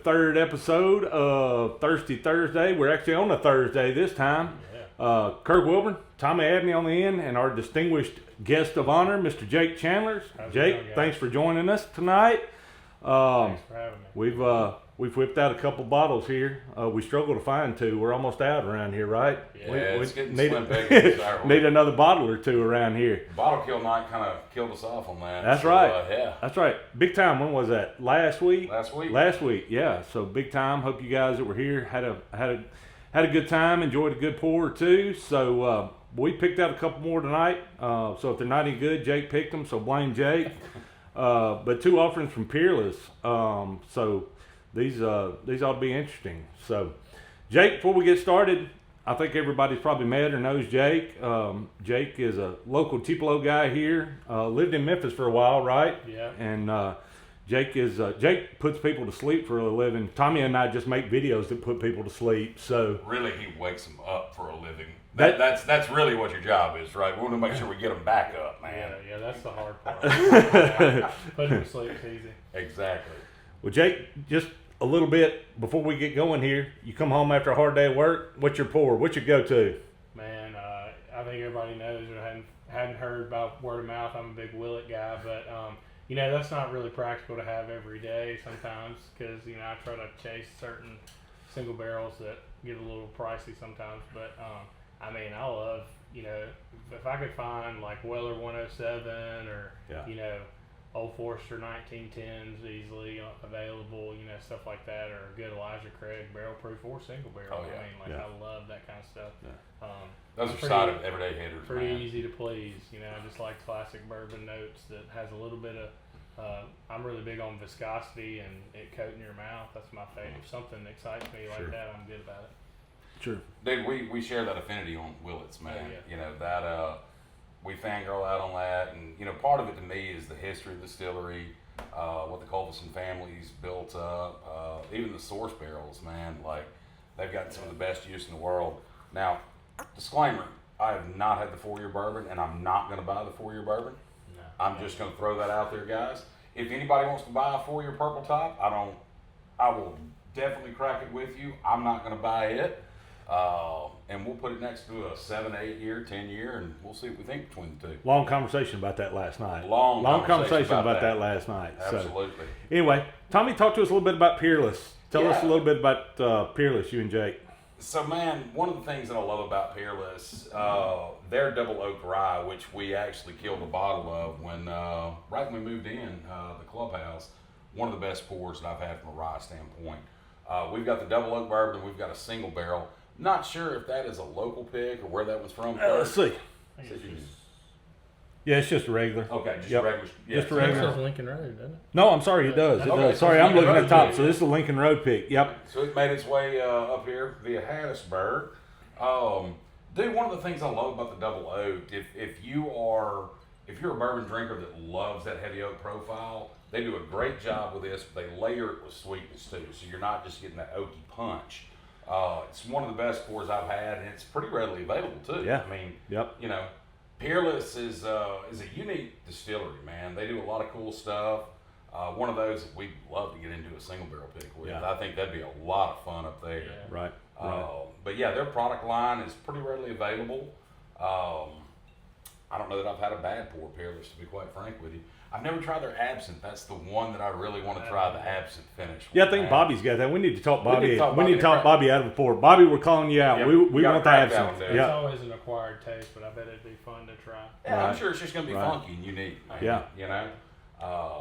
third episode of Thirsty Thursday. We're actually on a Thursday this time. Yeah. Kirk Wilburn, Tommy Abney on the end, and our distinguished guest of honor, Mr. Jake Chandlers. Jake, thanks for joining us tonight. Thanks for having me. We've whipped out a couple bottles here. We struggle to find two. We're almost out around here, right? Yeah, we it's getting need, slim pickings. need another bottle or two around here. Bottle kill night kind of killed us off on that. That's right. Yeah. That's right. Big time. When was that? Last week? Last week, yeah. So big time. Hope you guys that were here had a good time, enjoyed a good pour or two. So we picked out a couple more tonight. So if they're not any good, Jake picked them, so blame Jake. But two offerings from Peerless. So these ought to be interesting. So, Jake, before we get started, I think everybody's probably met or knows Jake. Jake is a local Tupelo guy here. Lived in Memphis for a while, right? Yeah. And Jake puts people to sleep for a living. Tommy and I just make videos that put people to sleep. So really, he wakes them up for a living. That's really what your job is, right? We want to make sure we get them back up, man. Yeah, that's the hard part. Putting them to sleep is easy. Exactly. Well, Jake, just a little bit before we get going here. You come home after a hard day of work. What's your pour? What's your go-to? Man, I think everybody knows or hadn't heard about word of mouth. I'm a big Willet guy, but that's not really practical to have every day sometimes because I try to chase certain single barrels that get a little pricey sometimes. But I love if I could find like Weller 107 or Old Forester 1910s easily available, stuff like that, or a good Elijah Craig barrel proof or single barrel. Oh, yeah. I love that kind of stuff. Yeah. Those are solid everyday hitters. Pretty man. easy to please. I just like classic bourbon notes that has a little bit of. I'm really big on viscosity and it coating your mouth. That's my favorite. If something excites me like that, I'm good about it. Sure. Dude, we share that affinity on Willets, man. Oh, yeah. That we fangirl out on that, and part of it to me is the history of the distillery, what the Culberson families built up, even the source barrels, man. Like they've gotten some of the best use in the world. Now, disclaimer: I have not had the 4-year bourbon, and I'm not going to buy the 4-year bourbon. No. I'm just going to throw that out there, guys. If anybody wants to buy a 4-year purple top, I will definitely crack it with you. I'm not going to buy it. And we'll put it next to a 7, 8 year, 10 year, and we'll see what we think between the two. Long conversation about that last night. Long conversation about that last night. Absolutely. So, anyway, Tommy, talk to us a little bit about Peerless. Tell us a little bit about Peerless, you and Jake. So, man, one of the things that I love about Peerless, their double oak rye, which we actually killed a bottle of when right when we moved in the clubhouse. One of the best pours that I've had from a rye standpoint. We've got the double oak bourbon. We've got a single barrel. Not sure if that is a local pick or where that was from. Let's see. Yeah, it's just a regular. Okay, just a regular. Yeah, just a It regular. says Lincoln Road, doesn't it? No, I'm sorry, it does. It Okay, does. Sorry, I'm Lincoln looking at Road the top. pick. So this is a Lincoln Road pick. Yep. So it made its way up here via Hattiesburg. Dude, one of the things I love about the double oak, if you're a bourbon drinker that loves that heavy oak profile, they do a great job with this. But they layer it with sweetness too, so you're not just getting that oaky punch. It's one of the best pours I've had, and it's pretty readily available too. Yeah. I mean, Yep. Peerless is a unique distillery, man. They do a lot of cool stuff. One of those that we'd love to get into a single barrel pick with. Yeah. I think that'd be a lot of fun up there. Yeah. Right. But yeah, their product line is pretty readily available. I don't know that I've had a bad pour Peerless, to be quite frank with you. I've never tried their absinthe. That's the one that I really want to try, the absinthe finish. Yeah, I think Bobby's got that. We need to talk Bobby. We need to talk Bobby. Bobby out of the pour. Bobby, we're calling you out. Yeah, we we gotta want the crack that absinthe. one, dude. It's Yeah. always an acquired taste, but I bet it'd be fun to try. Yeah, Right. I'm sure it's just going to be Right. funky and unique. Man. Yeah.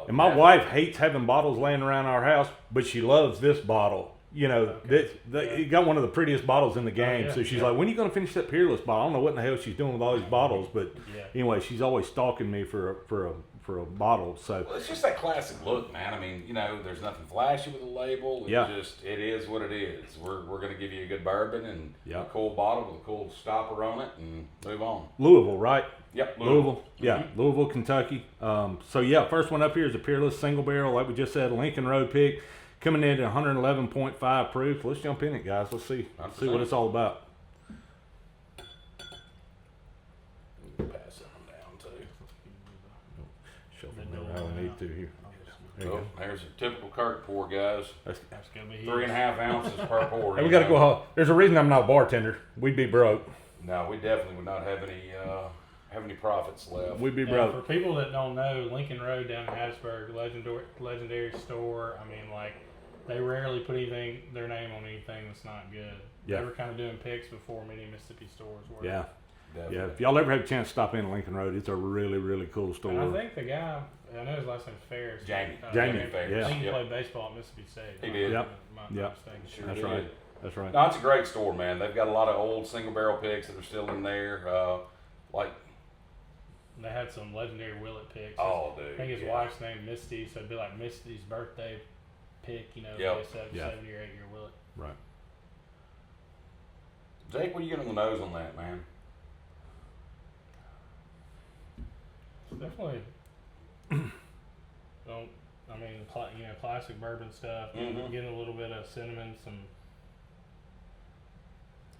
And my my wife hates having bottles laying around our house, but she loves this bottle. Okay. You got one of the prettiest bottles in the game. yeah. So she's like, when are you going to finish that Peerless bottle? I don't know what in the hell she's doing with all these bottles, but Yeah. anyway, she's always stalking me for a bottle. So Well, it's just that classic look, man. I mean, there's nothing flashy with the label. It is what it is. We're going to give you a good bourbon and a cool bottle with a cool stopper on it and move on. Louisville, right? Yep, Louisville. Yeah, Louisville, Kentucky. First one up here is a Peerless single barrel, like we just said, Lincoln Road pick, coming in at 111.5 proof. Let's jump in it, guys. Let's see what it's all about. Pass that one down too. Shuffle them how we need to here. Oh, there's a typical Kirk pour, guys. That's gonna be 3.5 ounces per pour. Hey, we got to go home. There's a reason I'm not a bartender. We'd be broke. No, we definitely would not have any profits left. We'd be Yeah, broke. for people that don't know, Lincoln Road down in Hattiesburg, legendary store. I mean, like, they rarely put their name on anything that's not good. Yeah. They were kind of doing picks before many Mississippi stores were. Yeah. Definitely. Yeah. If y'all ever have a chance to stop in Lincoln Road, it's a really, really cool store. And I think the guy, I know his last name's Ferris. Jamie. Jamie, Ferris. yeah. I think he played baseball at Mississippi State. He did. Yep. Not Yep. mistaken. Sure That's did. right. That's right. No, it's a great store, man. They've got a lot of old single barrel picks that are still in there. Like, They had some legendary Willet picks. oh, dude. I think his yeah. wife's name Misty, so it'd be like Misty's birthday pick, you know, Yep. a 70 Yeah. or 8 year Willet. Right. Jake, what do you get on the nose on that, man? It's definitely, classic bourbon stuff. Mhm. Getting a little bit of cinnamon, some.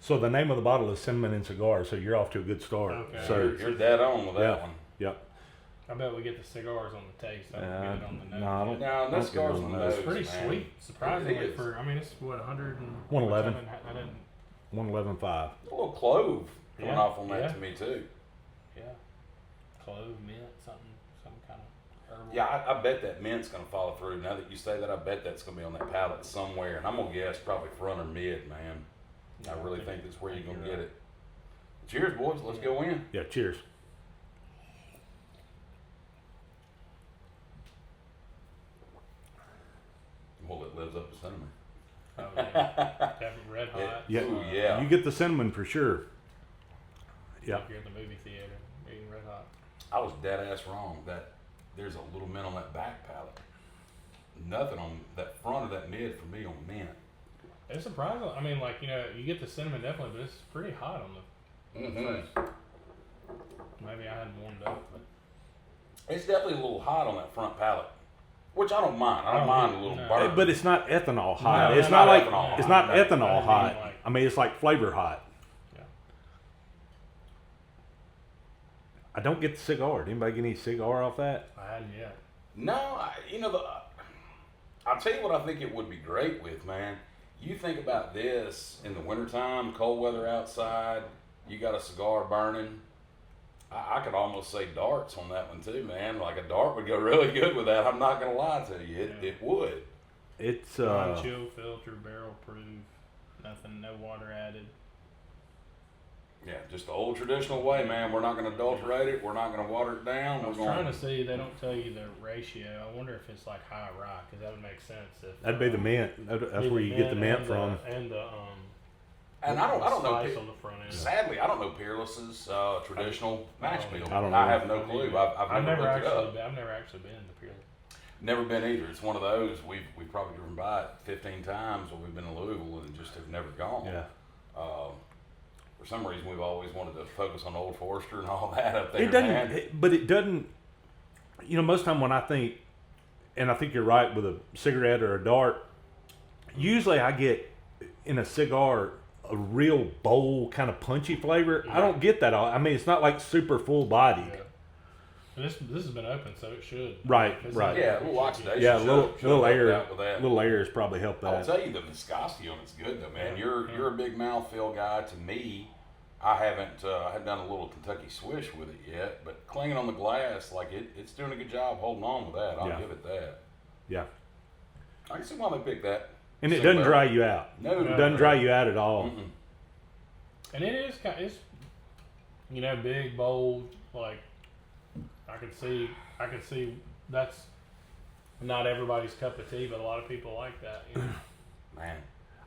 So the name of the bottle is Cinnamon and Cigar, so you're off to a good start. Okay. So You're dead on with that Yeah. one. Yep. I bet we get the cigars on the taste. I don't get it on the nose. no, I don't. Now, Don't this get cigars on on the the nose. nose. It's pretty man. sweet, surprisingly. It is. For I mean, it's what 100 and 111. I didn't. 111.5. A little clove coming Yeah, off on that yeah. to me, too. Yeah, clove, mint, some kind of herbal. Yeah, I bet that mint's going to follow through. Now that you say that, I bet that's going to be on that palate somewhere. And I'm going to guess probably front or mid, man. Yeah, I really think that's where you're going to you're get right. it. Cheers, boys. Let's go in. Yeah. Cheers. Well, it lives up to cinnamon. Oh, yeah. Definitely red hot. Yeah. Ooh, yeah. You get the cinnamon for sure. Yeah. Like you're at the movie theater eating red hot. I was dead ass wrong. That there's a little mint on that back palate. Nothing on that front of that mid for me on mint. It's surprising. I mean, like, you know, you get the cinnamon definitely, but it's pretty hot on the Mm-hmm. face. Maybe I hadn't warmed up, but It's definitely a little hot on that front palate, which I don't mind. I don't mind a little no. burn. But it's not ethanol hot. No, it's not not like ethanol it's hot. not No. ethanol I mean, hot. like- I mean, it's like flavor hot. yeah. I don't get the cigar. Did anybody get any cigar off that? I hadn't yet. No, I'll tell you what I think it would be great with, man. You think about this in the wintertime, cold weather outside, you got a cigar burning. I could almost say darts on that one too, man. Like a dart would go really good with that. I'm not going to lie to you. It would. It's Non-chill filter, barrel proof, nothing, no water added. Yeah, just the old traditional way, man. We're not going to adulterate it. We're not going to water it down. I was We're trying going to see, they don't tell you the ratio. I wonder if it's like high rye, because that would make sense. If, that'd be the mint. That's where you get the mint from. And the And I don't know. spice on the front end. Sadly, I don't know Peerless's traditional mash bill. I don't know. I have no clue. I've never looked it up. I've never actually been to Peerless. Never been either. It's one of those we've probably driven by it 15 times when we've been in Louisville and just have never gone. Yeah. For some reason, we've always wanted to focus on Old Forester and all that up there. It doesn't. man. But it doesn't. You know, most time when I think, and I think you're right with a cigarette or a dart. Usually, I get in a cigar a real bold kind of punchy flavor. I don't get that. I mean, it's not like super full bodied. Yeah. And this has been open, so it should. Right, If it's right. open, Yeah, a it little should oxidation. be- Yeah, Should- little should help air, out with that. little air has probably helped I'll that. tell you, the viscosity on it's good though, man. Yeah, You're a big mouthfeel guy. To me, I haven't done a little Kentucky swish with it yet, but clinging on the glass, like it's doing a good job holding on with that. I'll Yeah. give it that. Yeah, I can see why they picked that. and it Same doesn't barrel. dry you out. No, It doesn't dry you out at all. Mm-mm. And it is kind. It's big, bold. Like I could see that's not everybody's cup of tea, but a lot of people like that. You know? Man.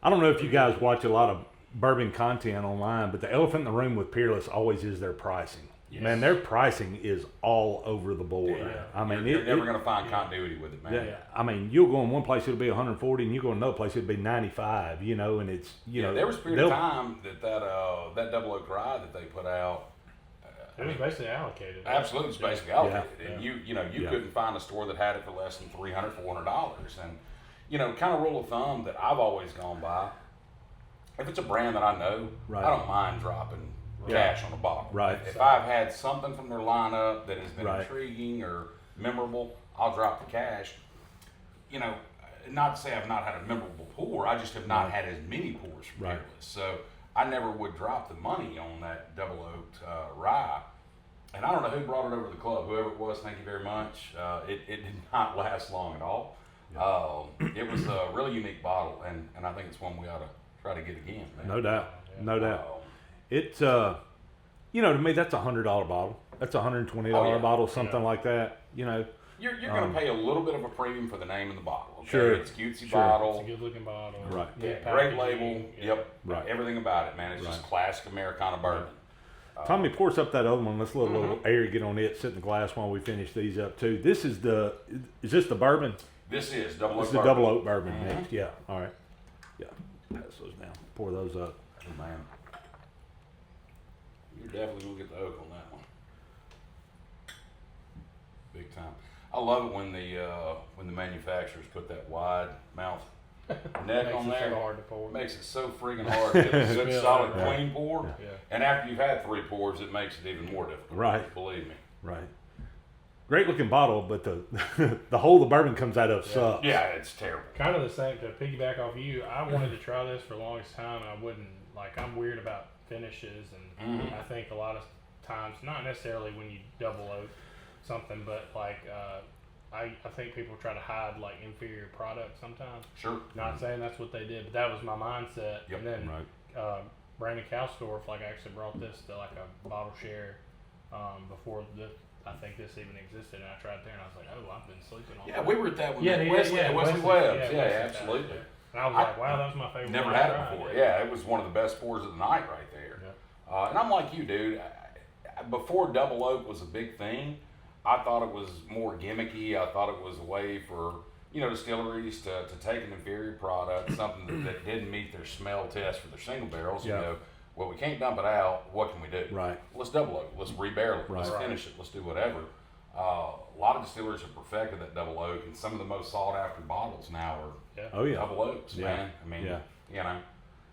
I don't know if you guys watch a lot of bourbon content online, but the elephant in the room with Peerless always is their pricing. Yes. Man, their pricing is all over the board. Yeah. I mean, You're never it, going to find continuity with it, man. yeah, I mean, you'll go in one place it'll be 140, and you go in another place it'll be 95. You know, and it's know there was a period they'll- of time that Double Oak Rye that they put out. It was basically allocated. Absolutely, it's basically allocated. Yeah. And you Yeah. couldn't find a store that had it for less than $300, $400. And kind of rule of thumb that I've always gone by. If it's a brand that I know, Right. I don't mind dropping cash on a bottle. Right. If I've had something from their lineup that has been Right. intriguing or memorable, I'll drop the cash. you know, not to say I've not had a memorable pour, I just have not had as many pours from Peerless. So I never would drop the money on that double oaked rye. And I don't know who brought it over to the club. Whoever it was, thank you very much. It did not last long at all. It was a really unique bottle, and I think it's one we ought to try to get again, man. No doubt. No doubt. It's, you know, to me, that's $100 bottle. That's $120 bottle, something like that, you know. You're going to pay a little bit of a premium for the name of the bottle. Okay? Sure. It's a cutesy bottle. It's a good looking bottle. Right. Yeah, great label. Yep. Right. Everything about it, man. It's just classic Americana bourbon. Tommy, pour us up that other one. Let's let a little air get on it, sit in the glass while we finish these up too. This is is this the bourbon? This is double oak This is the bourbon. double oak bourbon mix. Yeah. All right. Yeah. Pass those down. Pour those up. Oh, man. You're definitely going to get the oak on that one. Big time. I love it when the manufacturers put that wide mouth neck on there. So hard to pour. Makes it so friggin' hard to get a good solid clean pour. Yeah. And after you've had 3 pours, it makes it even more difficult. Right. Believe me. Right. Great looking bottle, but the hole the bourbon comes out of sucks. Yeah, it's terrible. Kind of the same, to piggyback off you, I wanted to try this for the longest time, and I wouldn't, like, I'm weird about finishes, and I think a lot of times, not necessarily when you double oak something, but like, I think people try to hide like inferior products sometimes. Sure. Not saying that's what they did, but that was my mindset. Yep. And then Brandon Kalsdorf, like, actually brought this to like a bottle share before I think this even existed, and I tried it there, and I was like, oh, I've been sleeping on that. We were at that one. Yeah, Wesley Webb's. Yeah, absolutely. And I was like, wow, that was my favorite. Never one had I it tried. before. Yeah, it was one of the best pours of the night right there. Yeah. And I'm like you, dude. Before double oak was a big thing, I thought it was more gimmicky. I thought it was a way for, you know, distilleries to take an inferior product, something that didn't meet their smell test for their single barrels. Yeah. You know, well, we can't dump it out. What can we do? Right. Let's double oak. Let's rebarrel it. Let's finish it. Let's do whatever. A lot of distillers have perfected that double oak, and some of the most sought after bottles now are double oaks, man. I mean, you know.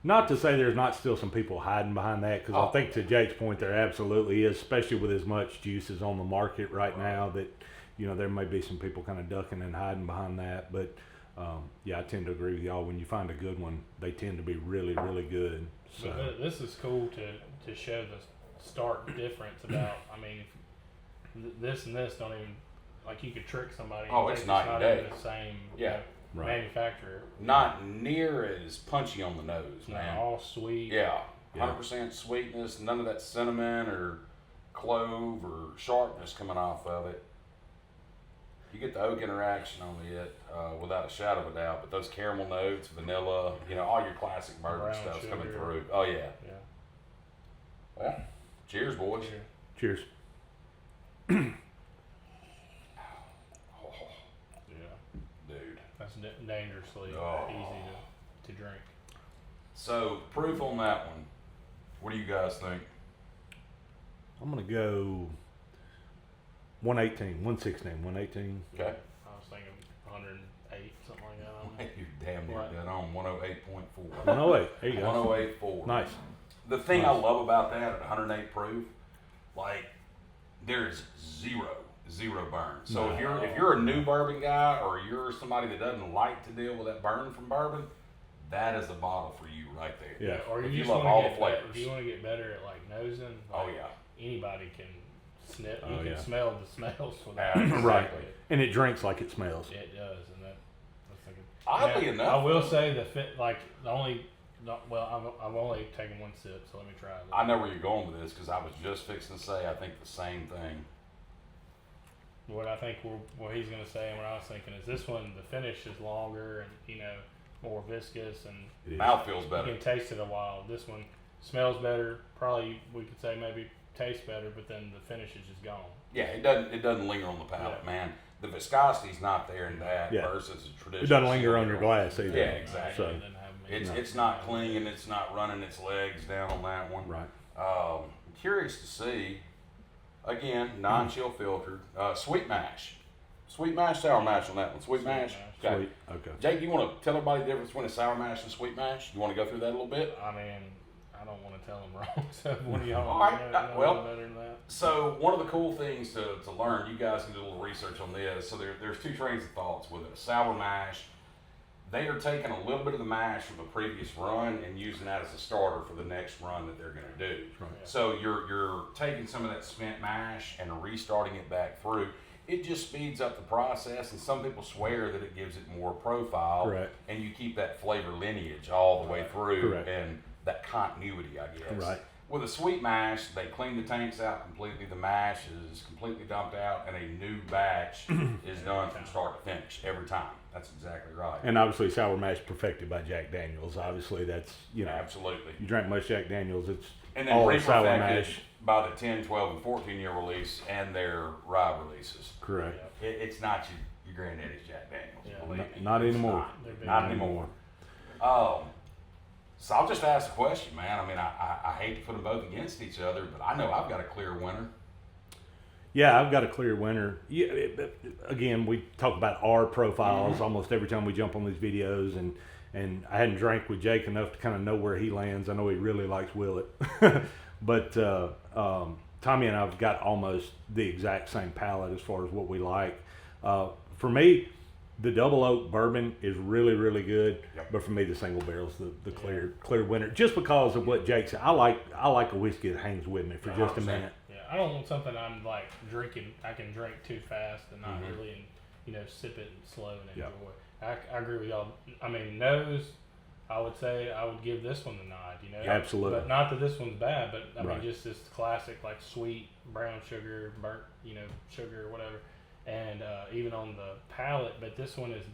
Not to say there's not still some people hiding behind that, because I think to Jake's point, there absolutely is, especially with as much juices on the market right now that, you know, there may be some people kind of ducking and hiding behind that. But I tend to agree with y'all. When you find a good one, they tend to be really, really good. So But this is cool to show the stark difference about. I mean, this and this don't even, like, you could trick somebody. Oh, and it's think night and not day. even the same. Yeah. Manufacturer. Not near as punchy on the nose, No, man. all sweet. Yeah, 100% sweetness, none of that cinnamon or clove or sharpness coming off of it. You get the oak interaction on it without a shadow of a doubt, but those caramel notes, vanilla, you know, all your classic bourbon Brown stuff's sugar. coming through. Oh, yeah. Yeah. Well, cheers, boys. Cheers. cheers. Yeah. Dude. That's dangerously easy to drink. So, proof on that one. What do you guys think? I'm going to go 118, 116, 118. Okay. I was thinking 108, something like that. On there. You're damn near dead on 108.4. 108. There you go. 108.4. Nice. The thing I love about that at 108 proof, like, there's zero burn. So if you're a new bourbon guy, or you're somebody that doesn't like to deal with that burn from bourbon, that is the bottle for you right there. Yeah. Or If you you just love want all to the get flavors. if you want to get better at like nosing. Like, Oh yeah. Anybody can sniff. Oh, You can yeah. smell the smells without. Right. And it drinks like it smells. It does, and that's thinking. Oddly Now, enough, I will say I've only taken one sip, so let me try it. I know where you're going with this, because I was just fixing to say I think the same thing. What I think what he's going to say and what I was thinking is this one, the finish is longer and, you know, more viscous, and Mouth feels you better. can taste it a while. This one smells better. Probably we could say maybe tastes better, but then the finish is just gone. Yeah, it doesn't linger on the palate, man. The viscosity's not there in that versus a traditional. It doesn't linger on your glass either. Yeah, exactly. So, It doesn't have It's not clinging, it's not running its legs down on that one. right. I'm curious to see, again, non-chill filtered, sweet mash. Sweet mash, sour mash on that one. Sweet mash. Okay. Sweet. Okay. Jake, you want to tell everybody the difference between a sour mash and sweet mash? You want to go through that a little bit? I mean, I don't want to tell him wrong. So one of y'all All right, know well, better than that. So one of the cool things to learn, you guys can do a little research on this. So there's two trains of thoughts with it. A sour mash, they are taking a little bit of the mash from the previous run and using that as a starter for the next run that they're going to do. Right. So you're taking some of that spent mash and restarting it back through. It just speeds up the process, and some people swear that it gives it more profile. Correct. And you keep that flavor lineage all the way through. Correct. And that continuity, I guess. Right. With a sweet mash, they clean the tanks out completely. The mash is completely dumped out, and a new batch is done from start to finish every time. That's exactly right. And obviously, sour mash perfected by Jack Daniels. Obviously, that's, Absolutely. You drink much Jack Daniels, it's And then all sour re-perfected mash. by the 10, 12, and 14-year release and their rye releases. Correct. It's not your granddaddy's Jack Daniels. Yeah. Believe me. Not It's anymore. Not anymore. So I'll just ask the question, man. I mean, I hate to put them both against each other, but I know I've got a clear winner. Yeah, I've got a clear winner. Yeah, again, we talk about our profiles almost every time we jump on these videos, and I hadn't drank with Jake enough to kind of know where he lands. I know he really likes Willet, but Tommy and I've got almost the exact same palate as far as what we like. For me, the double oak bourbon is really, really good, but for me, the single barrel's the clear winner, just because of what Jake said. I like a whiskey that hangs with me for just a minute. Yeah, I don't want something I'm like drinking. I can drink too fast and not really, sip it slow and enjoy. I agree with y'all. I mean, nose, I would say I would give this one the nod. Absolutely. But not that this one's bad, but I Right. mean, just this classic like sweet brown sugar, burnt, sugar or whatever. And even on the palate, but this one has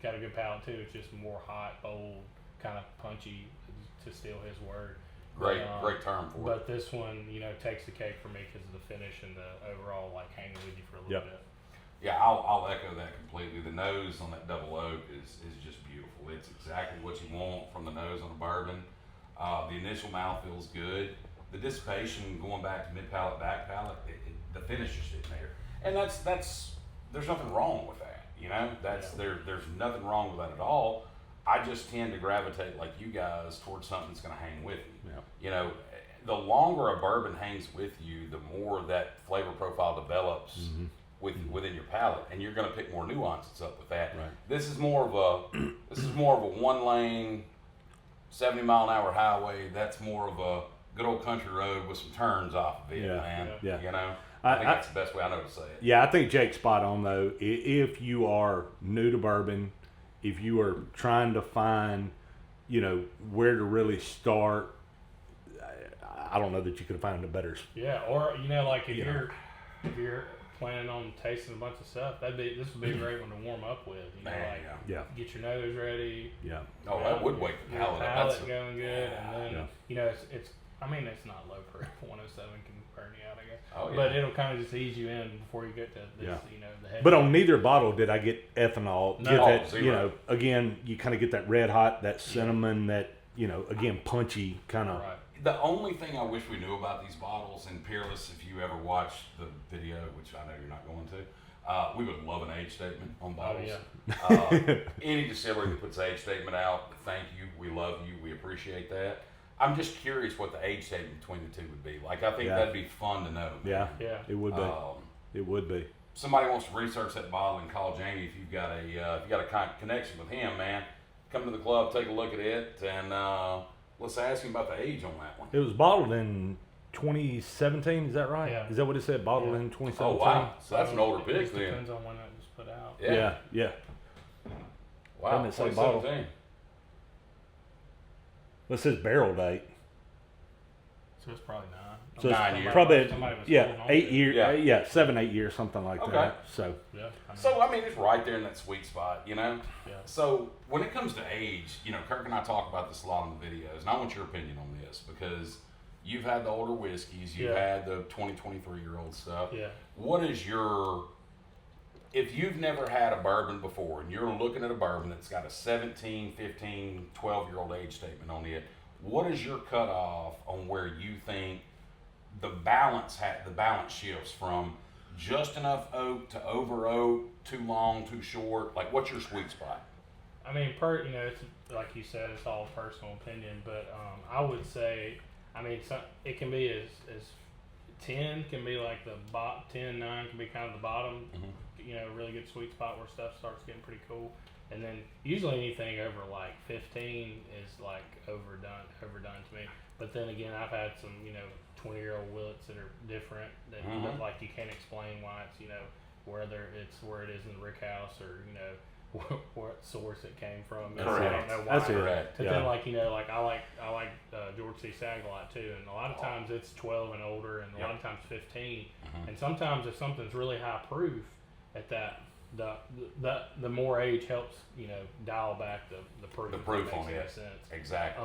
got a good palate too. It's just more hot, bold, kind of punchy, to steal his word. Great term for it. But this one, takes the cake for me because of the finish and the overall like hanging with you for a little bit. Yeah, I'll echo that completely. The nose on that double oak is just beautiful. It's exactly what you want from the nose on a bourbon. The initial mouth feels good. The dissipation going back to mid palate, back palate, the finish is sitting there, and that's there's nothing wrong with that. There's nothing wrong with that at all. I just tend to gravitate like you guys towards something that's going to hang with you. Yeah. The longer a bourbon hangs with you, the more that flavor profile develops within your palate, and you're going to pick more nuances up with that. Right. This is more of a one lane, 70-mile-an-hour highway. That's more of a good old country road with some turns off of it, man. Yeah. I think that's the best way I know to say it. Yeah, I think Jake's spot on though. If you are new to bourbon, if you are trying to find, where to really start, I don't know that you could find a better. Yeah, or like if you're planning on tasting a bunch of stuff, this would be a great one to warm up with. Get your nose ready. Yeah. Oh, that would wake the palate up. That's going good, and then it's. I mean, it's not low proof. 107 can burn you out, I guess. Oh, yeah. But it'll kind of just ease you in before you get to this, the heavy. But on neither bottle did I get ethanol. No. Get that, Zero. again, you kind of get that red hot, that cinnamon, that, again, punchy kind of. Right. The only thing I wish we knew about these bottles, and Peerless, if you ever watched the video, which I know you're not going to, we would love an age statement on bottles. Oh, yeah. Any distillery that puts an age statement out, thank you, we love you, we appreciate that. I'm just curious what the age statement between the two would be. Like, I think that'd be fun to know. Yeah, Yeah. it would be. It would be. Somebody wants to research that bottle and call Jamie if you've got a connection with him, man. Come to the club, take a look at it, and let's ask him about the age on that one. It was bottled in 2017, is that right? Yeah. Is that what it said? Bottled in 2017? Oh, wow. So that's an older It pick just then. depends on when it was put out. Yeah. Wow, Doesn't it say bottle? 2017. Well, it says barrel date. So it's probably 9. So Nine it's years. probably, Somebody was holding on 8 to it. years. Yeah. 7, 8 years, something like Okay. that. So, Yeah. So, I mean, it's right there in that sweet spot, Yeah. So, when it comes to age, Kirk and I talk about this a lot in the videos, and I want your opinion on this because you've had the older whiskeys, you've had the 20, 23-year-old stuff. Yeah. What is if you've never had a bourbon before and you're looking at a bourbon that's got a 17, 15, 12-year-old age statement on it, what is your cutoff on where you think the balance shifts from just enough oak to over oak, too long, too short? Like, what's your sweet spot? I mean, it's like you said, it's all personal opinion, but I would say, I mean, it can be as 10 can be like the 10, 9 can be kind of the bottom. You know, really good sweet spot where stuff starts getting pretty cool. And then usually anything over like 15 is like overdone to me. But then again, I've had some, you know, 20-year-old willets that are different that like you can't explain why it's, you know, whether it's where it is in the rick house or, you know, what source it came from. Correct. I don't know why. That's correct. But then, like, you know, like I like George C. Sag a lot too, and a lot of times it's 12 and older, and a lot of times 15. And sometimes if something's really high proof, at that the more age helps, you know, dial back the proof. The proof on it. it. Exactly.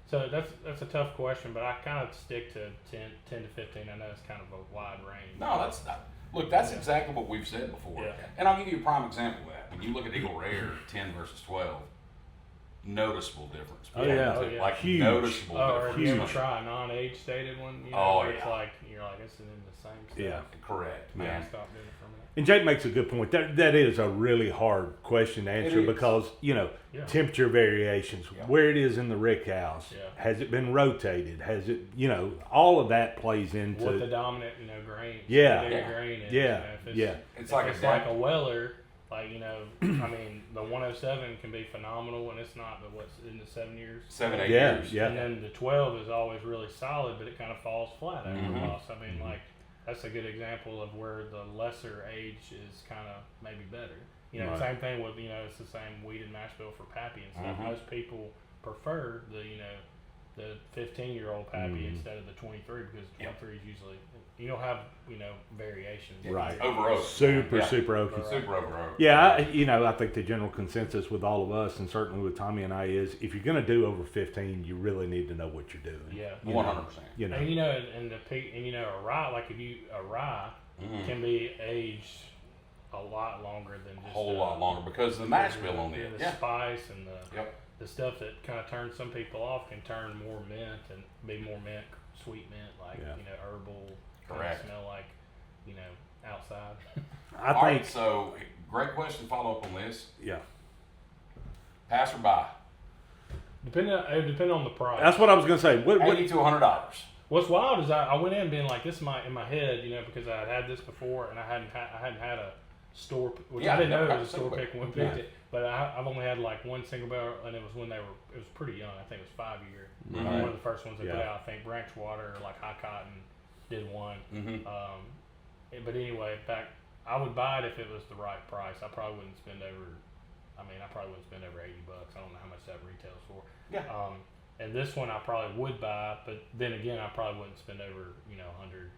So that's a tough question, but I kind of stick to 10 to 15. I know it's kind of a wide range. No, that's not. Look, that's exactly what we've said before. Yeah. And I'll give you a prime example of that. When you look at Eagle Rare 10 versus 12, noticeable difference. Oh, yeah. Like Huge. noticeable Or difference. if you ever try a non-age stated one, you know, Oh, it's yeah. like, you're like, this is in the same stuff. Yeah. Correct, Yeah. man. Stop doing it for a minute. And Jake makes a good point. That is a really hard question to answer is. because, you know, temperature variations, where it is in the rick house, has it been rotated? Has it, you know, all of that plays into what the dominant, you know, grain. Yeah. Grain is. Yeah. You know, It's if like it's like a Weller, like, you know, I mean, the 107 can be phenomenal and it's not, but what's in the 7 years? 7, 8 Yeah, years. yeah. And then the 12 is always really solid, but it kind of falls flat after a while. So, I mean, like, that's a good example of where the lesser age is kind of maybe better. You know, same thing with, you know, it's the same wheat and mash bill for Pappy and stuff. Most people prefer the, you know, the 15-year-old Pappy instead of the 23 because 23 is usually, you don't have, you know, variations. Right. Over oak. super oaky. Super over oak. Yeah, you know, I think the general consensus with all of us, and certainly with Tommy and I, is if you're going to do over 15, you really need to know what you're doing. Yeah. 100%. You know, And you know, and you know, a rye, like if you a rye can be aged a lot longer than just A whole lot longer because of the mash bill on it. the spice and the Yep. the stuff that kind of turns some people off can turn more mint and be more mint, sweet mint, like you know, herbal. Correct. Smell like, you know, outside. I All think right, so great question to follow up on this. yeah. Pass or buy? Depending on the price. That's what I was going to say. What $80 to $100. What's wild is I went in being like, this is in my head, you know, because I had this before and I hadn't had a store, which I didn't know it was a store pick when we picked it. But I've only had like one single barrel, and it was when it was pretty young. I think it was 5 year. One of the first ones they put out. I think Branchwater or like High Cotton did one. But anyway, I would buy it if it was the right price. I probably wouldn't spend over. I probably wouldn't spend over $80. I don't know how much that retails for. Yeah. And this one I probably would buy, but then again, I probably wouldn't spend over, you know, $100.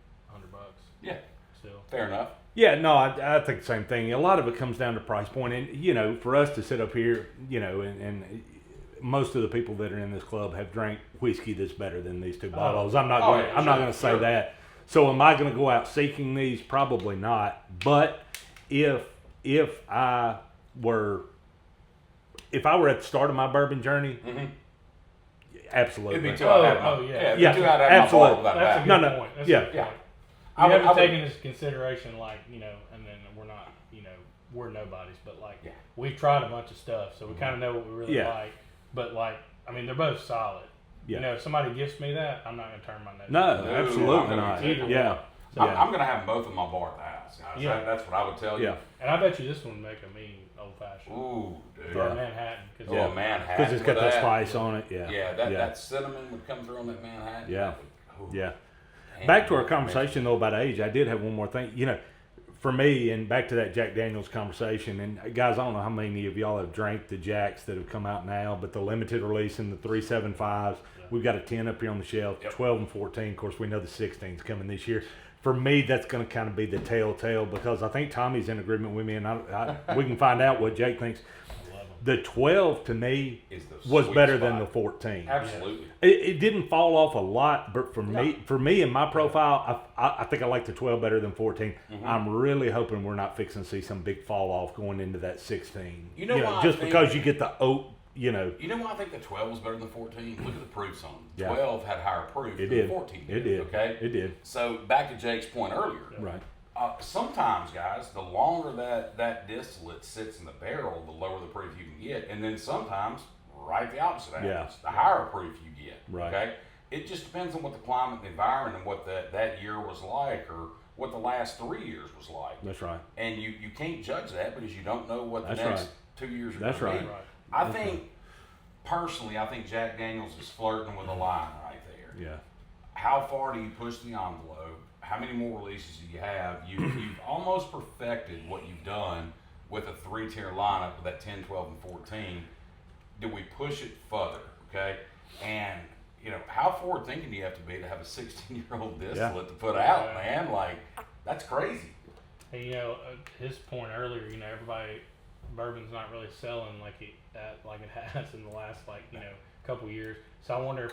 Yeah. Still. Fair enough. Yeah, no, I think the same thing. A lot of it comes down to price point. And, you know, for us to sit up here, you know, and most of the people that are in this club have drank whiskey that's better than these two bottles. I'm not going to say that. So am I going to go out seeking these? Probably not. But if I were at the start of my bourbon journey, absolutely. It'd be too hot to have absolutely. That's a good point. That's a good point. You haven't taken into consideration, like, you know, and then we're not, you know, we're nobodies, but like, we've tried a bunch of stuff, so we kind of know what we really like. But like, I mean, they're both solid. Yeah. You know, if somebody gifts me that, I'm not going to turn my nose. No, absolutely not. Yeah. I'm going to have both of my bar at the house, guys. Yeah. That's what I would tell you. Yeah. And I bet you this one would make a mean old fashioned. Ooh, dude. Or Manhattan. Manhattan. Because it's got that spice on it. Yeah. Yeah, that cinnamon would come through on that Manhattan. Yeah. Yeah. Back to our conversation, though, about age, I did have one more thing. You know, for me, and back to that Jack Daniels conversation, and guys, I don't know how many of y'all have drank the Jacks that have come out now, but the limited release and the 375s, we've got a 10 up here on the shelf, 12 and 14. Of course, we know the 16's coming this year. For me, that's going to kind of be the telltale because I think Tommy's in agreement with me, and we can find out what Jake thinks. The 12 to me was better than the 14. Absolutely. It didn't fall off a lot, but for me in my profile, I think I like the 12 better than 14. I'm really hoping we're not fixing to see some big fall off going into that 16. You know why just because you get the oak, you know. You know why I think the 12 was better than 14? Look at the proofs on it. 12 had higher proof than did. 14 It did. Okay? It did. So back to Jake's point earlier. Right. Sometimes, guys, the longer that distillate sits in the barrel, the lower the proof you can get. And then sometimes, right the opposite happens. The higher proof you get. Right. Okay? it just depends on what the climate and the environment and what that year was like, or what the last 3 years was like. That's right. And you can't judge that because you don't know what the That's next right. 2 years are That's going to right. be. Right. I think, personally, I think Jack Daniels is flirting with a line right there. Yeah. How far do you push the envelope? How many more releases do you have? You've almost perfected what you've done with a 3-tier lineup with that 10, 12, and 14. Do we push it further? Okay. And, you know, how forward thinking do you have to be to have a 16-year-old distillate to put out, man? Like, that's crazy. And, you know, his point earlier, you know, bourbon's not really selling like it has in the last, like, you know, couple years. So I wonder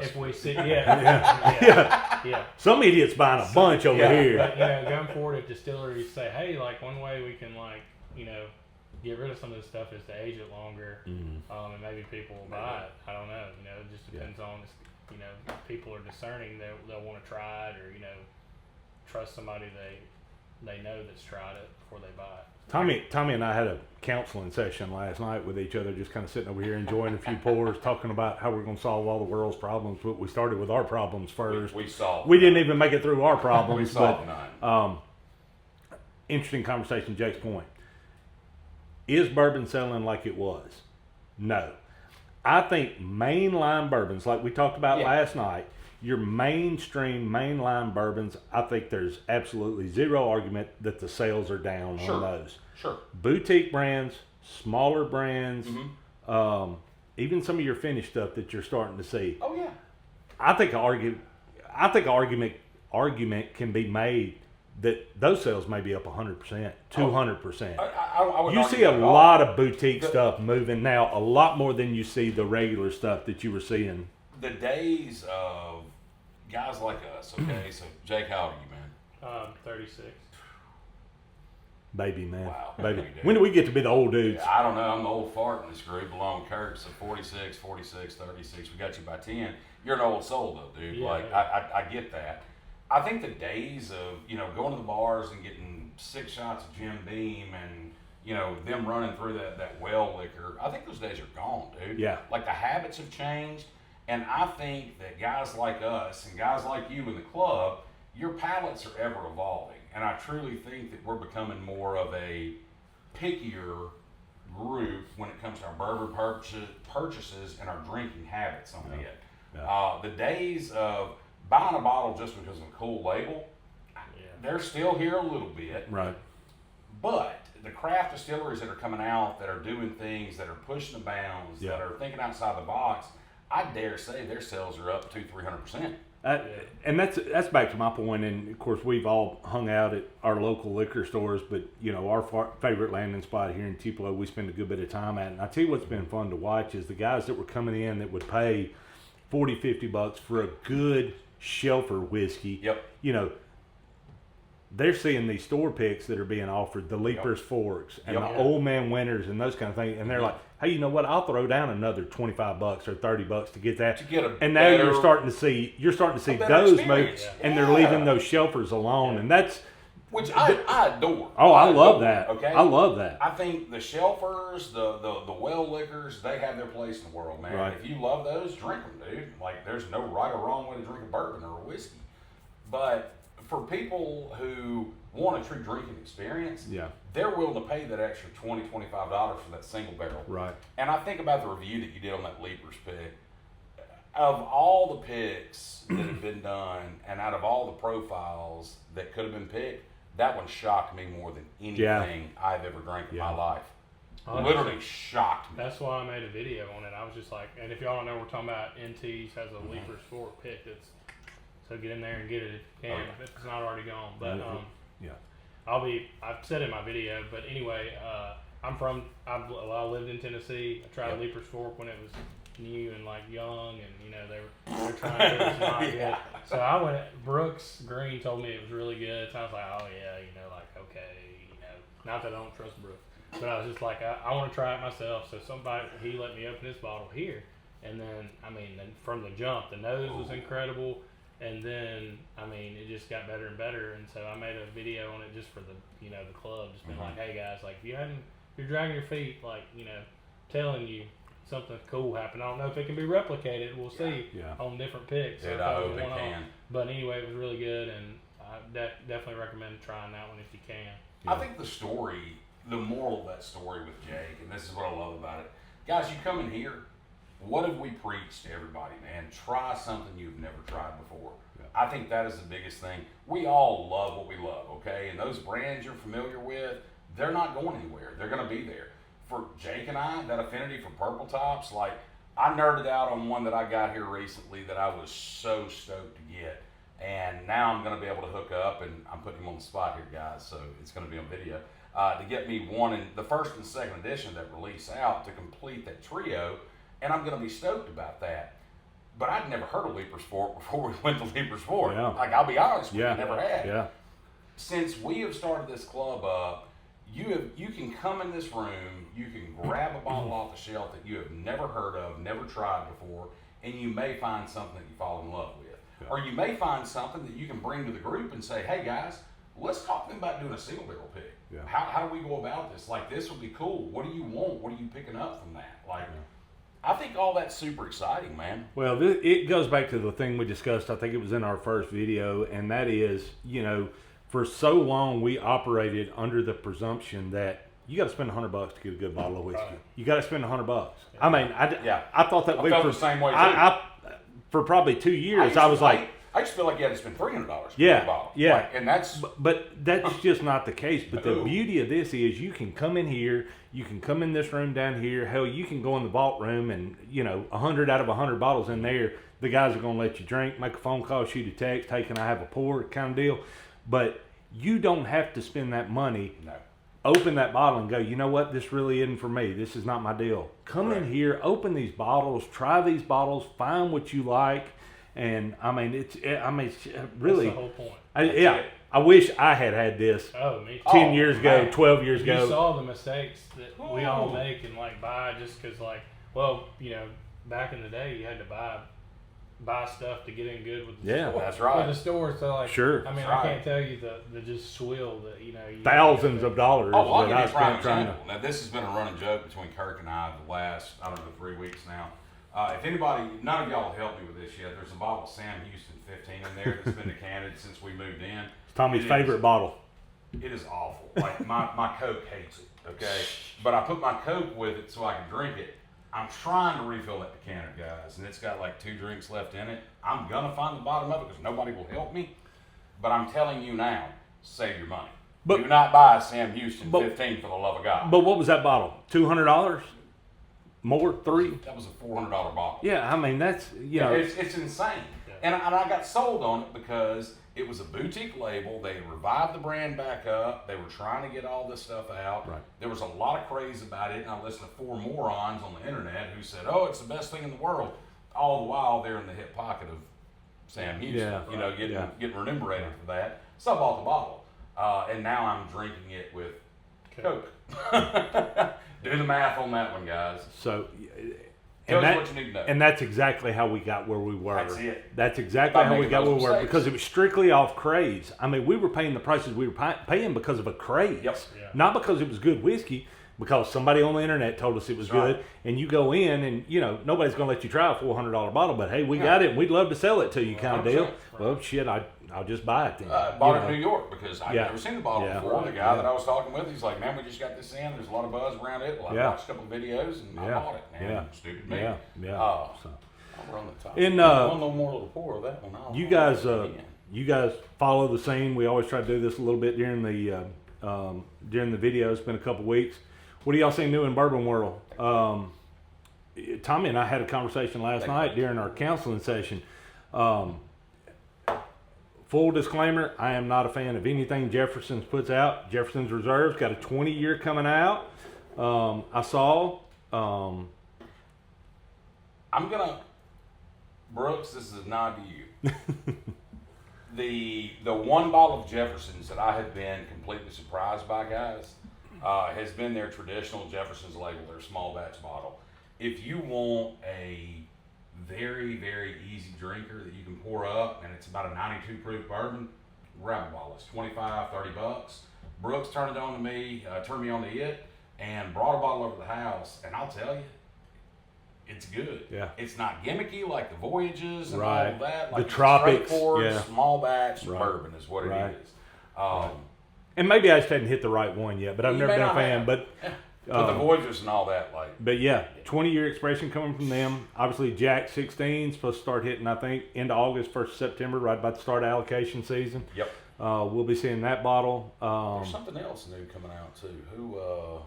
if we see, yeah. Some idiot's buying a bunch over here. But, you know, going forward, if distilleries say, hey, like, one way we can, like, you know, get rid of some of this stuff is to age it longer, and maybe people will buy it. I don't know. You know, it just depends on, you know, if people are discerning, they'll want to try it, or, you know, trust somebody they know that's tried it before they buy it. Tommy and I had a counseling session last night with each other, just kind of sitting over here enjoying a few pours, talking about how we're going to solve all the world's problems. But we started with our problems first. We didn't even make it through our problems. We solved none. Interesting conversation. Jake's point: is bourbon selling like it was? No. I think mainline bourbons, like we talked about last night, your mainstream mainline bourbons, I think there's absolutely zero argument that the sales are down on those. Sure. Boutique brands, smaller brands, even some of your finished stuff that you're starting to see. Oh yeah. I think an argument can be made that those sales may be up 100%, 200%. I you see a lot of boutique stuff moving now, a lot more than you see the regular stuff that you were seeing. The days of guys like us, okay? So, Jake, how old are you, man? 36. Baby, man. Wow. Baby. When do we get to be the old dudes? Yeah, I don't know. I'm the old fart in this group, along with Kurt. So, 46, 36. We got you by 10. You're an old soul, though, dude. Yeah, I get that. I think the days of, you know, going to the bars and getting 6 shots of Jim Beam and, you know, them running through that well liquor, I think those days are gone, dude. Yeah. Like, the habits have changed. And I think that guys like us and guys like you in the club, your palates are ever evolving. And I truly think that we're becoming more of a pickier group when it comes to our bourbon purchases and our drinking habits on it. Yeah. The days of buying a bottle just because of a cool label, they're still here a little bit. Right. But the craft distilleries that are coming out, that are doing things, that are pushing the bounds, that are thinking outside the box, I dare say their sales are up 200-300%. And that's back to my point. And of course, we've all hung out at our local liquor stores, but you know, our favorite landing spot here in Tupelo, we spend a good bit of time at. And I tell you what's been fun to watch is the guys that were coming in that would pay $40-$50 for a good shelfer whiskey. Yep. You know, they're seeing these store picks that are being offered, the Leapers Forks and the Old Man Winters and those kind of things, and they're like, hey, you know what? I'll throw down another $25 or $30 to get that. And now you're starting to see those moves, and they're leaving those shelfers alone, and that's which I adore. Oh, I love that. Okay, I love that. I think the shelfers, the well liquors, they have their place in the world, man. Right. If you love those, drink them, dude. Like, there's no right or wrong way to drink a bourbon or a whiskey, but for people who want a true drinking experience, they're willing to pay that extra $20-$25 for that single barrel. Right. And I think about the review that you did on that Leapers pick. Of all the picks that have been done, and out of all the profiles that could have been picked, that one shocked me more than anything I've ever drank in my life. Literally shocked me. That's why I made a video on it. I was just like, and if y'all don't know, we're talking about NT's has a Leapers Fork pick that's. So get in there and get it if you can, if it's not already gone. But I've said it in my video, but anyway, I lived in Tennessee. I tried Leapers Fork when it was new and like young, and you know they were trying to do it not good. So I went. Brooks Green told me it was really good. So I was like, oh yeah, you know, like okay, you know, not that I don't trust Brooks, but I was just like, I want to try it myself. So he let me open his bottle here, and then from the jump, the nose was incredible. And then, it just got better and better. And so I made a video on it just for the club. Just being like, hey guys, like if you're dragging your feet, like, telling you something cool happen. I don't know if it can be replicated. We'll see on different picks. I hope it can. But anyway, it was really good, and I definitely recommend trying that one if you can. I think the moral of that story with Jake, and this is what I love about it, guys, you come in here, what have we preached to everybody, man? Try something you've never tried before. Yeah. I think that is the biggest thing. We all love what we love, okay? And those brands you're familiar with, they're not going anywhere. They're going to be there. For Jake and I, that affinity for purple tops, like, I nerded out on one that I got here recently that I was so stoked to get. And now I'm going to be able to hook up, and I'm putting him on the spot here, guys, so it's going to be on video, to get me one in the first and second edition that release out to complete that trio, and I'm going to be stoked about that. But I'd never heard of Leaper Sport before we went to Leaper Sport. Yeah. Like, I'll be honest with you, never had. Yeah. Since we have started this club up, you can come in this room, you can grab a bottle off the shelf that you have never heard of, never tried before, and you may find something that you fall in love with. Yeah. Or you may find something that you can bring to the group and say, hey guys, let's talk to them about doing a single barrel pick. Yeah. How do we go about this? Like, this would be cool. What do you want? What are you picking up from that? Like, I think all that's super exciting, man. Well, it goes back to the thing we discussed. I think it was in our first video, and that is, for so long we operated under the presumption that you got to spend $100 to get a good bottle of whiskey. Right. You got to spend $100. Yeah. I mean, I thought that way for the same way too. For probably 2 years, I was like, I just feel like you had to spend $300 for a bottle. Yeah, like, and that's but that's just not the case. But the beauty of this is you can come in here, you can come in this room down here. Hell, you can go in the vault room and 100 out of 100 bottles in there. The guys are going to let you drink, make a phone call, shoot a text, hey, can I have a pour, kind of deal. But you don't have to spend that money. No. Open that bottle and go, you know what, this really isn't for me. This is not my deal. Come in here, open these bottles, try these bottles, find what you like. And I mean, it's really. That's the whole point. I wish I had this. Oh, me too. 10 years ago, 12 years ago. You saw the mistakes that we all make and buy just because back in the day you had to buy stuff to get in good with the store. That's right. With the store, so sure. I mean, I can't tell you the just swill that you thousands of dollars. Oh, I'll give you a prime example. Now, this has been a running joke between Kirk and I the last 3 weeks now. If anybody, none of y'all have helped me with this yet, there's a bottle of Sam Houston 15 in there that's been decanted since we moved in. It's Tommy's favorite bottle. It is awful. Like, my Coke hates it, okay? But I put my Coke with it so I can drink it. I'm trying to refill that decanter, guys, and it's got like 2 drinks left in it. I'm going to find the bottom of it because nobody will help me. But I'm telling you now, save your money. Do not buy a Sam Houston 15 for the love of God. But what was that bottle? $200? More? 3? That was a $400 bottle. Yeah, I mean, that's, It's insane. Yeah. And I got sold on it because it was a boutique label. They revived the brand back up. They were trying to get all this stuff out. Right. There was a lot of craze about it, and I listened to 4 morons on the internet who said, oh, it's the best thing in the world. All the while, they're in the hip pocket of Sam Houston, getting remunerated for that. So I bought the bottle. And now I'm drinking it with Coke. Do the math on that one, guys. So, Tell us what you need to know. And that's exactly how we got where we were. That's it. That's exactly how we got where we were because it was strictly off craze. I mean, we were paying the prices we were paying because of a craze. Yep. Yeah. Not because it was good whiskey, because somebody on the internet told us it was good. Right. And you go in and, nobody's going to let you try a $400 bottle, but hey, we got it and we'd love to sell it to you kind of deal. Right. Well, shit, I'll just buy it then. Bought it in New York because I'd never seen the bottle before. The guy that I was talking with, he's like, man, we just got this in. There's a lot of buzz around it. Well, I watched a couple of videos and I bought it. Man, stupid me. Yeah. I'll run the top. And, one little more little pour of that one. You guys follow the scene. We always try to do this a little bit during the video. It's been a couple weeks. What do y'all see new in Bourbon World? Tommy and I had a conversation last night during our counseling session. Full disclaimer, I am not a fan of anything Jefferson's puts out. Jefferson's Reserve's got a 20-year coming out. I saw. I'm going to, Brooks, this is a nod to you. The one bottle of Jefferson's that I have been completely surprised by, guys, has been their traditional Jefferson's label, their small batch bottle. If you want a very, very easy drinker that you can pour up, and it's about a 92 proof bourbon, grab a bottle. It's $25-$30. Brooks turned me on to it, and brought a bottle over to the house. And I'll tell you, It's good. Yeah. It's not gimmicky like the Voyages and Right. all that. The Like Tropics, straightforward, yeah. small batch Right. bourbon is what Right. it is. And maybe I just hadn't hit the right one yet, but I've You never may been a not fan. have. But But the Voyagers and all that, like. But yeah, 20-year expression coming from them. Obviously, Jack 16 supposed to start hitting, I think, end of August, 1st September, right about to start allocation season. Yep. We'll be seeing that bottle. There's something else new coming out too.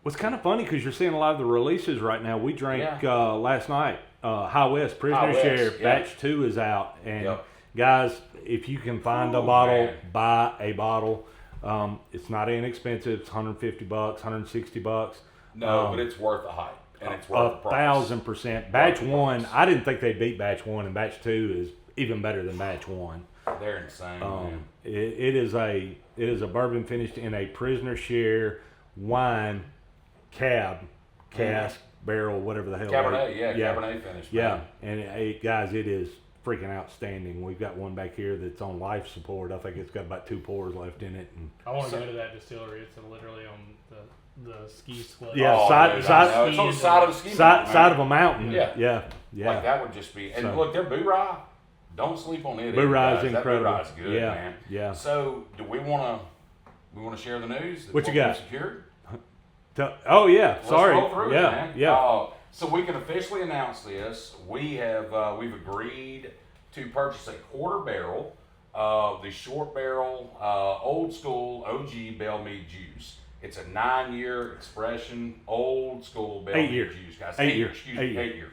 What's kind of funny because you're seeing a lot of the releases right now. We drank last night. High West Prisoner High West, Share yeah. Batch 2 is out, and Yep. guys, if you can find a Ooh, bottle, man. buy a bottle. It's not inexpensive. It's $150, $160. No, but it's worth the hype and it's worth the price. 1,000%. Batch the 1, price. I didn't think they'd beat Batch 1, and Batch 2 is even better than Batch 1. They're insane, man. It is a bourbon finished in a Prisoner Share wine cask, barrel, whatever the hell. Cabernet, Cabernet finish. Yeah, Man. and guys, it is freaking outstanding. We've got one back here that's on life support. I think it's got about 2 pours left in it. And I want to go to that distillery. It's literally on the ski slope. Yeah, Oh, side- dude, side- I know. It's on the side of the ski mountain, man. side of a mountain. Yeah. Yeah. Like that would just be. And So- look, their Boo Rye. Don't sleep on it. Boo either, Rye's guys. That incredible. Boo Rye's good, Yeah, man. yeah. So, do we want to share the news? That What you we've got? Secured? Oh yeah, Let's sorry. roll through it, Yeah, man. yeah. So we can officially announce this. We've agreed to purchase a quarter barrel of the short barrel, old school OG Bell Mead juice. It's a 9-year expression, old school Bell 8 Mead year. juice, guys. 8 year. Excuse 8 me, year. 8 year.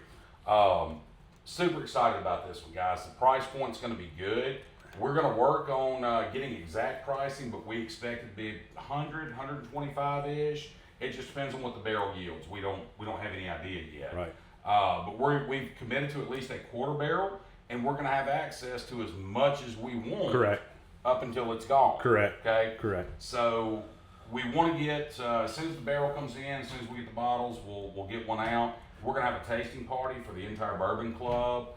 Super excited about this one, guys. The price point's going to be good. We're going to work on getting exact pricing, but we expect it to be 100, 125-ish. It just depends on what the barrel yields. We don't have any idea yet. Right. But we've committed to at least a quarter barrel, and we're going to have access to as much as we want. Correct. Up until it's gone. Correct. Okay. Correct. So we want to get as soon as the barrel comes in, as soon as we get the bottles, we'll get one out. We're going to have a tasting party for the entire bourbon club.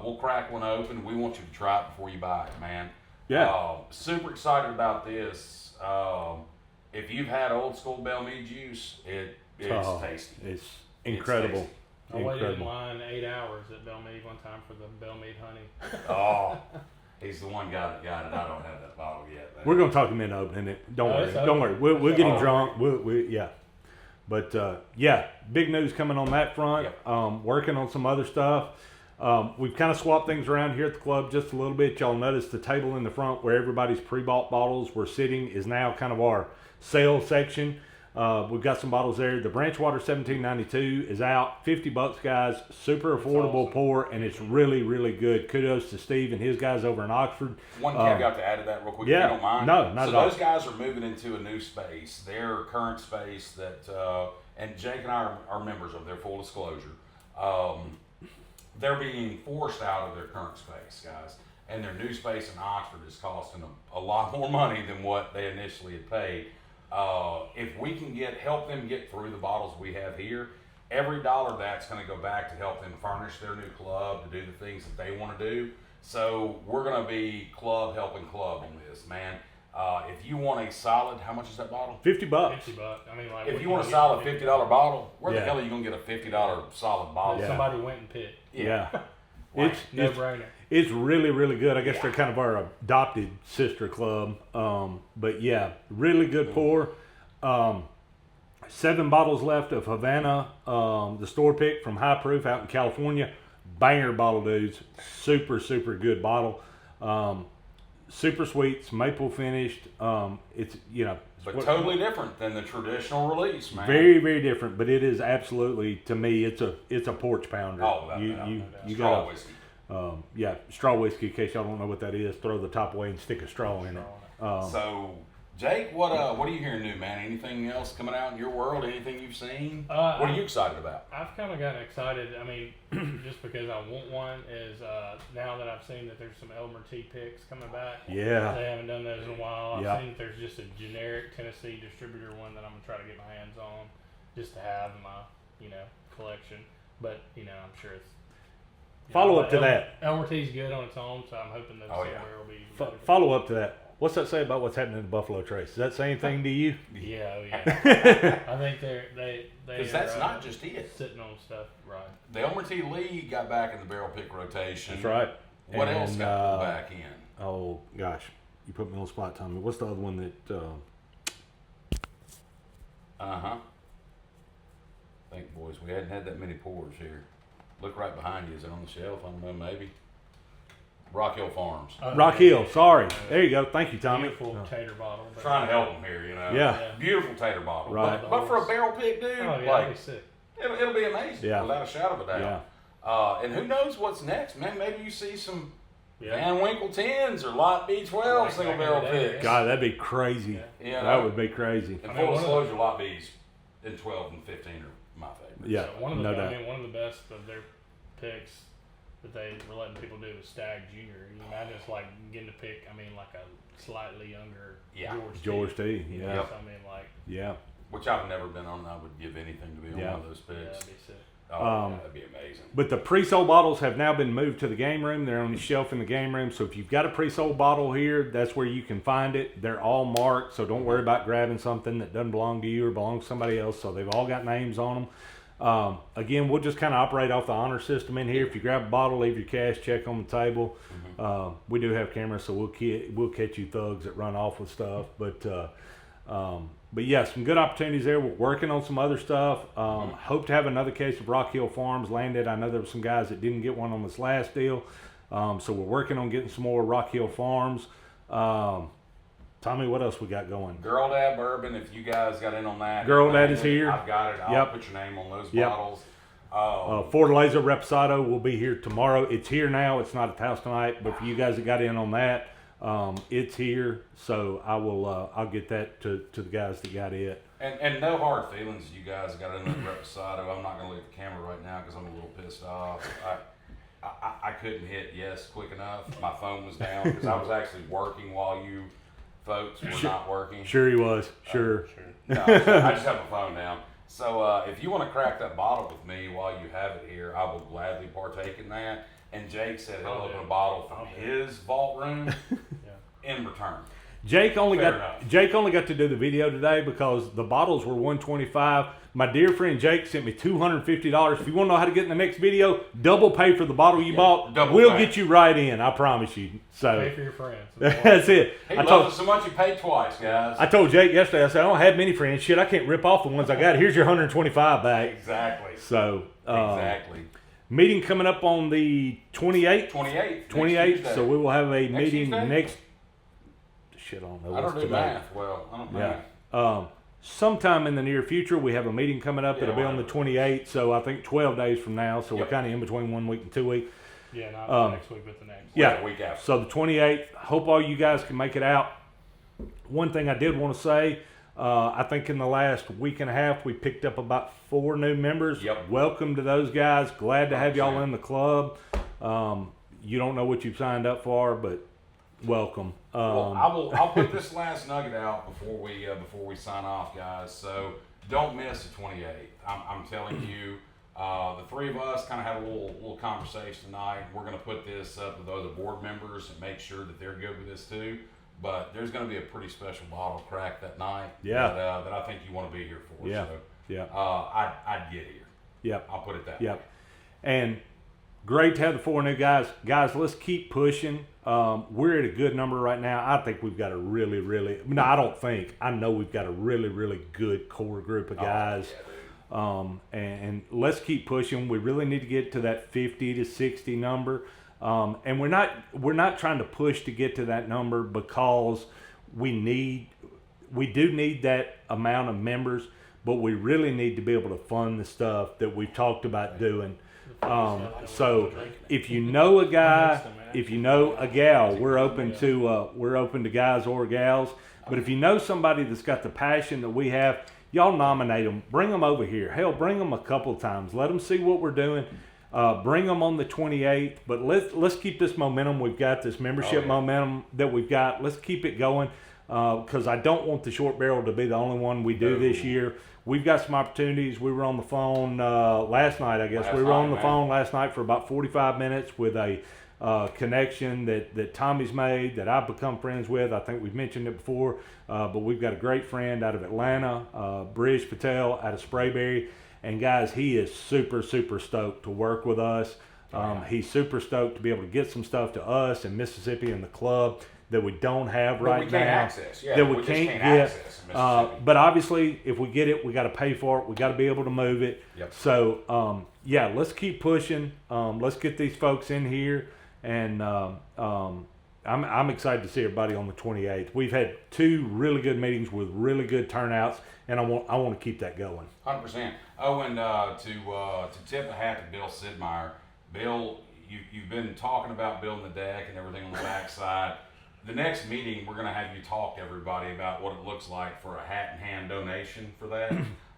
We'll crack one open. We want you to try it before you buy it, man. Yeah. Super excited about this. If you've had old school Bell Mead juice, it's tasty. It's incredible. tasty. I waited in line 8 hours at Bell Mead one time for the Bell Mead honey. Oh, he's the one guy that got it. I don't have that bottle yet. Man. We're gonna talk him into opening it. Don't worry. it's Don't open. worry. We'll get him Oh. drunk. Yeah. But yeah, big news coming on that front. Yep. Working on some other stuff. We've kind of swapped things around here at the club just a little bit. Y'all notice the table in the front where everybody's pre-bought bottles were sitting is now kind of our sales section. We've got some bottles there. The Branchwater 1792 is out. $50, guys. Super affordable awesome. pour, and it's really, really good. Kudos to Steve and his guys over in Oxford. One caveat to add to that real quick, yeah, if you don't mind. no, not so at all. those guys are moving into a new space. Their current space that, and Jake and I are members of their, full disclosure. They're being forced out of their current space, guys. And their new space in Oxford is costing them a lot more money than what they initially had paid. If we can help them get through the bottles we have here, every dollar that's going to go back to help them furnish their new club, to do the things that they want to do. So we're going to be club helping club on this, man. If you want a solid, how much is that bottle? $50. $50. I mean, like, If what you can want a get solid for $50 bottle, where the Yeah. hell are you going to get a $50 solid bottle? Yeah. Somebody went and picked. Yeah. Like, No brainer. It's really, really good. I guess Yeah. they're kind of our adopted sister club. But yeah, really good pour. 7 bottles left of Havana, the store pick from High Proof out in California. Banger bottle, dudes. Super, super good bottle. Super sweets, maple finished. It's, But totally different than the traditional release, man. very, very different. But it is absolutely, to me, it's a porch pounder. Oh, without you doubt, you, no doubt. you Straw got whiskey. straw whiskey. In case y'all don't know what that is, throw the top away and stick a straw in it. So, Jake, what are you hearing new, man? Anything else coming out in your world? Anything you've seen? What are you excited about? I've kind of gotten excited. I mean, just because I want one is now that I've seen that there's some Elmer T picks coming back. Yeah. They haven't done those in a while. Yeah. I've seen that there's just a generic Tennessee distributor one that I'm gonna try to get my hands on, just to have in my collection. But I'm sure it's Follow up to that. LRT's good on its own, so I'm hoping that somewhere will be. Follow up to that. What's that say about what's happening in the Buffalo Trace? Does that say anything to you? Yeah, I think they because that's not just it. Sitting on stuff, right? The LRT League got back in the barrel pick rotation. That's right. What else got pulled back in? Oh gosh, you put me on the spot, Tommy. What's the other one that? Think, boys, we hadn't had that many pours here. Look right behind you. Is it on the shelf? I don't know. Maybe. Rock Hill Farms. Rock Hill. Sorry. There you go. Thank you, Tommy. Beautiful tater bottle. Trying to help them here, you know. Yeah. Beautiful tater bottle. Right. But for a barrel pick, dude, that'd be sick. It'll be amazing. Yeah. Without a shadow of a doubt. Yeah. And who knows what's next, man? Maybe you see some Van Winkle 10s or Lot B12 single barrel picks. God, that'd be crazy. Yeah. That would be crazy. And full disclosure, Lot B's in 12 and 15 are my favorite. Yeah. So one of the best of their picks that they were letting people do was Stag Junior. You imagine it's like getting to pick, like a slightly younger George T. Yeah. So, yeah. Which I've never been on. I would give anything to be on one of those picks. Yeah, that'd be sick. That'd be amazing. But the pre-sold bottles have now been moved to the game room. They're on the shelf in the game room. So if you've got a pre-sold bottle here, that's where you can find it. They're all marked, so don't worry about grabbing something that doesn't belong to you or belongs to somebody else. So they've all got names on them. Again, we'll just kind of operate off the honor system in here. If you grab a bottle, leave your cash check on the table. We do have cameras, so we'll catch you thugs that run off with stuff. But yeah, some good opportunities there. We're working on some other stuff. Hope to have another case of Rock Hill Farms landed. I know there were some guys that didn't get one on this last deal. So we're working on getting some more Rock Hill Farms. Tommy, what else we got going? Girl Dad Bourbon, if you guys got in on that. Girl Dad is here. I've got it. I'll put your name on those bottles. Fortaleza Reposado will be here tomorrow. It's here now. It's not at the house tonight, but for you guys that got in on that, it's here. So I will. I'll get that to the guys that got it. And no hard feelings. You guys got in the Reposado. I'm not going to look at the camera right now because I'm a little pissed off. I couldn't hit yes quick enough. My phone was down because I was actually working while you folks were not working. Sure he was. Sure. No, I just have my phone down. So if you want to crack that bottle with me while you have it here, I will gladly partake in that. And Jake said he'll open a bottle from his vault room in return. Jake only got to do the video today because the bottles were $125. My dear friend Jake sent me $250. If you want to know how to get in the next video, double pay for the bottle you bought. We'll get you right in. I promise you. So pay for your friends. That's it. He loves us so much he paid twice, guys. I told Jake yesterday. I said I don't have many friends. Shit, I can't rip off the ones I got. Here's your $125 back. Exactly. So exactly. Meeting coming up on the 28th. 28th. So we will have a meeting Tuesday? next. Shit, I don't know. I don't do math. Well, I don't know. Yeah. Sometime in the near future, we have a meeting coming up. It'll be on the 28th. So I think 12 days from now. So we're kind of in between 1 week and 2 weeks. Yeah, not next week, but the next. Yeah, the week after. So the 28th. Hope all you guys can make it out. One thing I did want to say, I think in the last week and a half, we picked up about 4 new members. Yep. Welcome to those guys. Glad to have y'all in the club. You don't know what you've signed up for, but welcome. I'll put this last nugget out before we sign off, guys. So don't miss the 28th. I'm telling you, the 3 of us kind of had a little conversation tonight. We're going to put this up with other board members and make sure that they're good with this too. But there's going to be a pretty special bottle crack that night. Yeah. That I think you want to be here for. Yeah. So, yeah. I'd get here. Yep. I'll put it that way. Yep. And great to have the 4 new guys. Guys, let's keep pushing. We're at a good number right now. I think we've got a I know we've got a really, really good core group of guys. And let's keep pushing. We really need to get to that 50 to 60 number. And we're not trying to push to get to that number because we do need that amount of members, but we really need to be able to fund the stuff that we've talked about doing. So if you know a guy, if you know a gal, we're open to guys or gals. But if you know somebody that's got the passion that we have, y'all nominate them. Bring them over here. Hell, bring them a couple times. Let them see what we're doing. Bring them on the 28th. But let's keep this momentum we've got, this membership momentum that we've got. Let's keep it going. because I don't want the short barrel to be the only one we do this year. We've got some opportunities. We were on the phone last night, I guess. We were on the phone last night for about 45 minutes with a connection that Tommy's made that I've become friends with. I think we've mentioned it before, but we've got a great friend out of Atlanta, British Patel out of Sprayberry. And guys, he is super, super stoked to work with us. He's super stoked to be able to get some stuff to us in Mississippi and the club that we don't have right now. We can't access. Yeah, that we can't get. But obviously, if we get it, we got to pay for it. We got to be able to move it. Yep. So, yeah, let's keep pushing. Let's get these folks in here. And I'm excited to see everybody on the 28th. We've had 2 really good meetings with really good turnouts, and I want to keep that going. 100%. Oh, and to tip a hat to Bill Sidmeyer. Bill, you've been talking about building the deck and everything on the backside. The next meeting, we're going to have you talk to everybody about what it looks like for a hat and hand donation for that.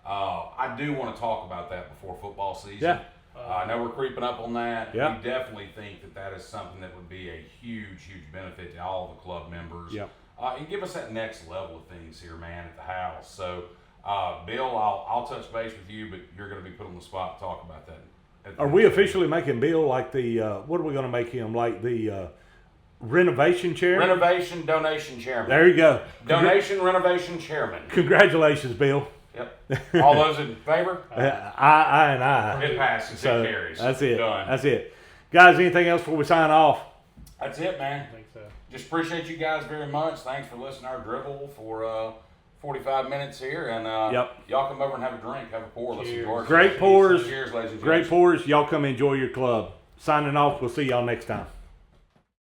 I do want to talk about that before football season. Yeah. I know we're creeping up on that. Yeah. We definitely think that is something that would be a huge, huge benefit to all the club members. Yeah. And give us that next level of things here, man, at the house. So, Bill, I'll touch base with you, but you're going to be put on the spot to talk about that. Are we officially making Bill like the, what are we going to make him, like the renovation chairman? Renovation donation chairman. There you go. Donation renovation chairman. Congratulations, Bill. Yep. All those in favor? I. It passes. So it carries. That's it. Done. That's it. Guys, anything else before we sign off? That's it, man. I think so. Just appreciate you guys very much. Thanks for listening to our drivel for 45 minutes here. And y'all come over and have a drink, have a pour. Let's enjoy it. Great pours. Cheers, ladies and gentlemen. Great pours. Y'all come enjoy your club. Signing off. We'll see y'all next time.